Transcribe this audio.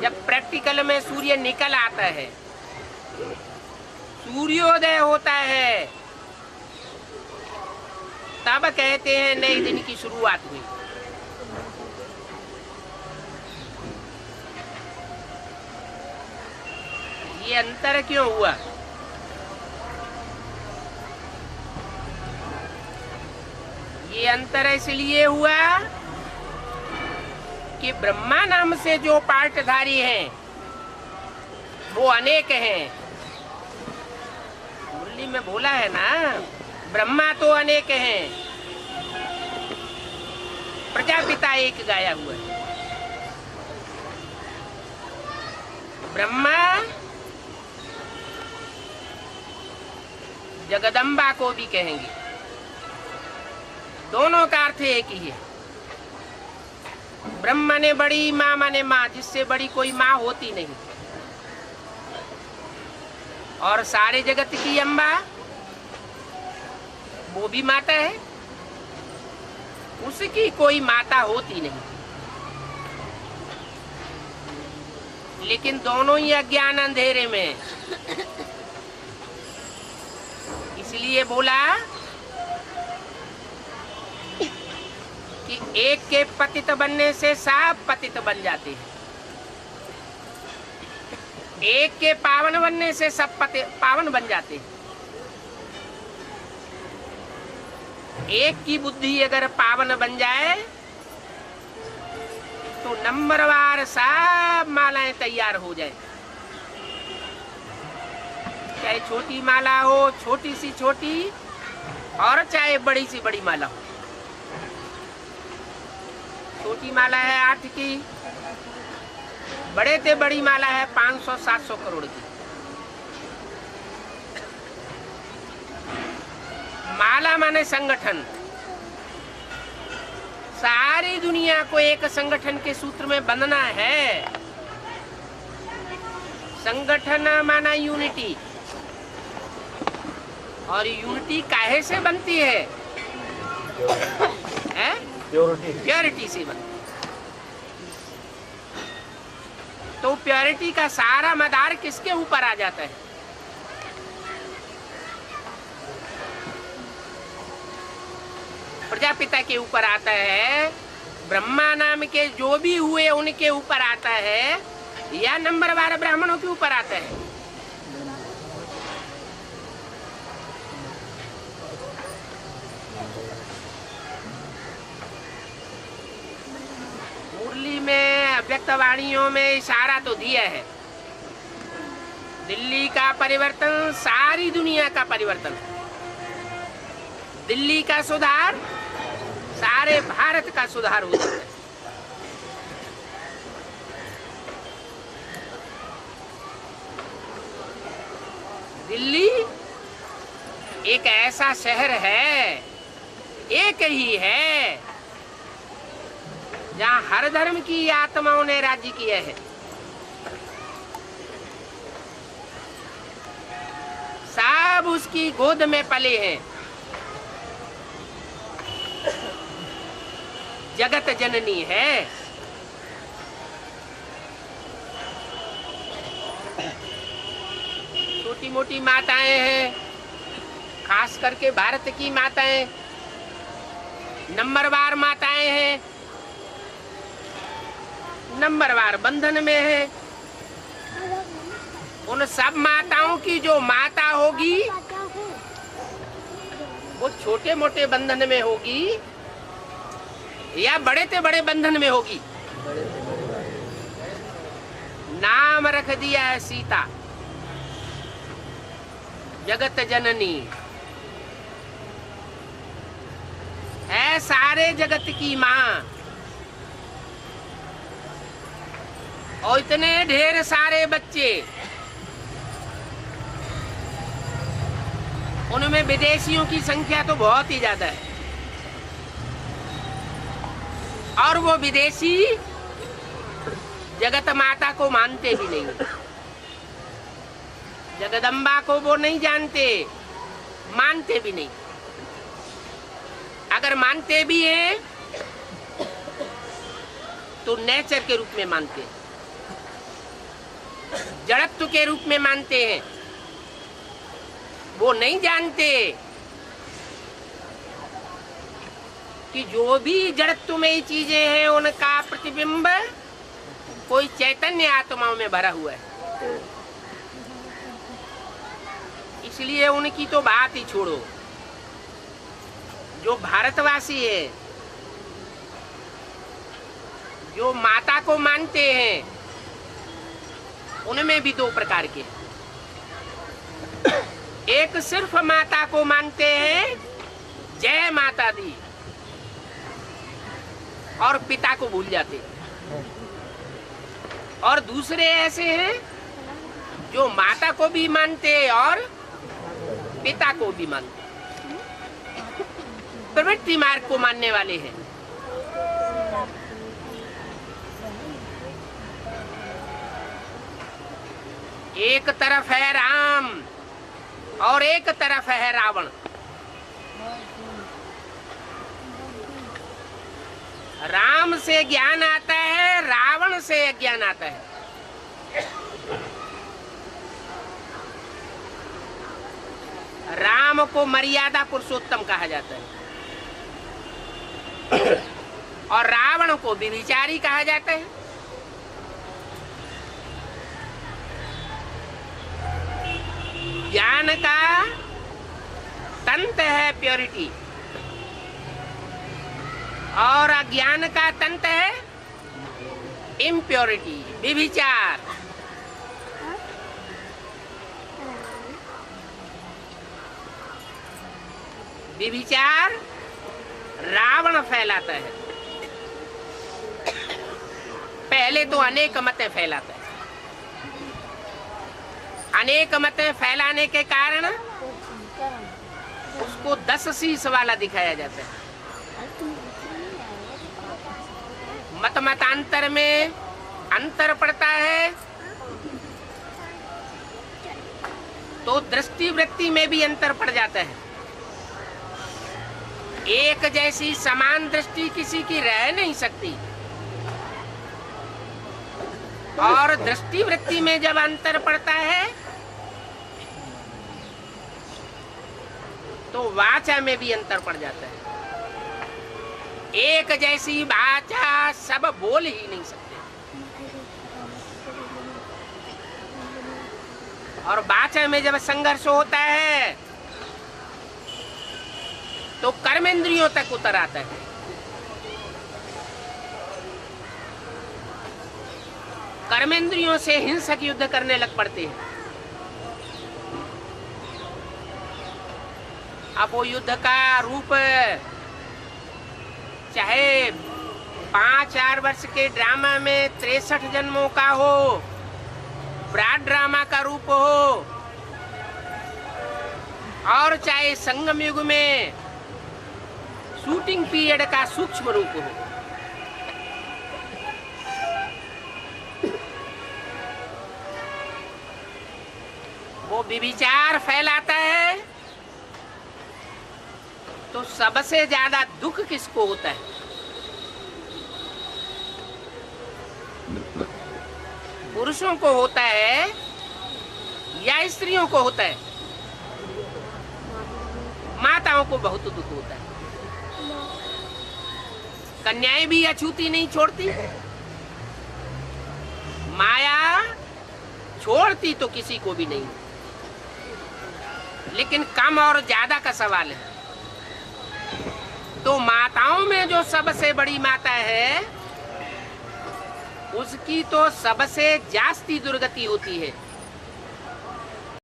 जब प्रैक्टिकल में सूर्य निकल आता है, सूर्योदय होता है, तब कहते हैं नए दिन की शुरुआत हुई। ये अंतर क्यों हुआ? ये अंतर इसलिए हुआ कि ब्रह्मा नाम से जो पार्टधारी हैं वो अनेक हैं। मुरली में बोला है ना, ब्रह्मा तो अनेक हैं, प्रजापिता एक गाया हुआ है। ब्रह्मा जगदम्बा को भी कहेंगे, दोनों का अर्थ एक ही है। ब्रह्मा ने बड़ी, माँ माने माँ, जिससे बड़ी कोई माँ होती नहीं। और सारे जगत की अम्बा वो भी माता है, उसकी कोई माता होती नहीं। लेकिन दोनों ही अज्ञान अंधेरे में, इसलिए बोला कि एक के पतित बनने से सब पतित बन जाते हैं, एक के पावन बनने से सब पावन बन जाते हैं। एक की बुद्धि अगर पावन बन जाए तो नंबरवार सब मालाएं तैयार हो जाए। चाहे छोटी माला हो, छोटी सी छोटी, और चाहे बड़ी सी बड़ी माला हो। छोटी माला है 8 की, बड़े से बड़ी माला है 500-700 करोड़ की। माला माने संगठन, सारी दुनिया को एक संगठन के सूत्र में बंधना है। संगठन माना यूनिटी, और यूनिटी काहे से बनती है? प्योरिटी से बनती। तो प्योरिटी का सारा मदार किसके ऊपर आ जाता है? प्रजापिता के ऊपर आता है, ब्रह्मा नाम के जो भी हुए उनके ऊपर आता है, या नंबरवार ब्राह्मणों के ऊपर आता है? मुरली में अव्यक्तवाणियों में इशारा तो दिया है। दिल्ली का परिवर्तन सारी दुनिया का परिवर्तन, दिल्ली का सुधार सारे भारत का सुधार हो जाता है। दिल्ली एक ऐसा शहर है, एक ही है, जहां हर धर्म की आत्माओं ने राज्य किया है। सब उसकी गोद में पले हैं। जगत जननी है। छोटी मोटी माताएं हैं, खास करके भारत की माताएं, नंबरवार माताएं हैं, नंबरवार बंधन में है। उन सब माताओं की जो माता होगी वो छोटे मोटे बंधन में होगी या बड़े से बड़े बंधन में होगी? नाम रख दिया है सीता, जगत जननी है, सारे जगत की माँ। और इतने ढेर सारे बच्चे, उनमें विदेशियों की संख्या तो बहुत ही ज्यादा है। और वो विदेशी जगत माता को मानते भी नहीं, जगदम्बा को वो नहीं जानते, मानते भी नहीं। अगर मानते भी हैं तो नेचर के रूप में मानते हैं। जड़त्व के रूप में मानते हैं। वो नहीं जानते कि जो भी जड़त्वमयी चीजें हैं उनका प्रतिबिंब कोई चैतन्य आत्माओं में भरा हुआ है। इसलिए उनकी तो बात ही छोड़ो। जो भारतवासी है, जो माता को मानते हैं, उनमें भी दो प्रकार के। एक सिर्फ माता को मानते हैं, जय माता दी, और पिता को भूल जाते हैं। और दूसरे ऐसे हैं जो माता को भी मानते और पिता को भी मानते, प्रवृत्ति मार्ग को मानने वाले हैं। एक तरफ है राम और एक तरफ है रावण। राम से ज्ञान आता है, रावण से अज्ञान आता है। राम को मर्यादा पुरुषोत्तम कहा जाता है और रावण को व्यभिचारी कहा जाता है। ज्ञान का तंत्र है प्योरिटी और अज्ञान का तंत्र है इम्प्योरिटी, व्यभिचार। व्यभिचार रावण फैलाता है। पहले तो अनेक मतें फैलाता है। अनेक मतें फैलाने के कारण उसको 10 शीश वाला दिखाया जाता है। मत मतांतर में अंतर पड़ता है तो दृष्टि वृत्ति में भी अंतर पड़ जाता है। एक जैसी समान दृष्टि किसी की रह नहीं सकती और दृष्टि वृत्ति में जब अंतर पड़ता है तो वाचा में भी अंतर पड़ जाता है। एक जैसी वाचा सब बोल ही नहीं सकते और वाचा में जब संघर्ष होता है तो कर्मेंद्रियों तक उतर आता है। कर्मेंद्रियों से हिंसक युद्ध करने लग पड़ते हैं। अब वो युद्ध का रूप चाहे 5-4 वर्ष के ड्रामा में 63 जन्मों का हो, ब्रॉड ड्रामा का रूप हो, और चाहे संगम युग में शूटिंग पीरियड का सूक्ष्म रूप हो। वो व्यभिचार फैलाता है तो सबसे ज्यादा दुख किसको होता है? पुरुषों को होता है या स्त्रियों को होता है? माताओं को बहुत दुख होता है। कन्याएं भी अछूती नहीं छोड़ती। माया छोड़ती तो किसी को भी नहीं, लेकिन कम और ज्यादा का सवाल है। तो माताओं में जो सबसे बड़ी माता है उसकी तो सबसे जास्ती दुर्गति होती है।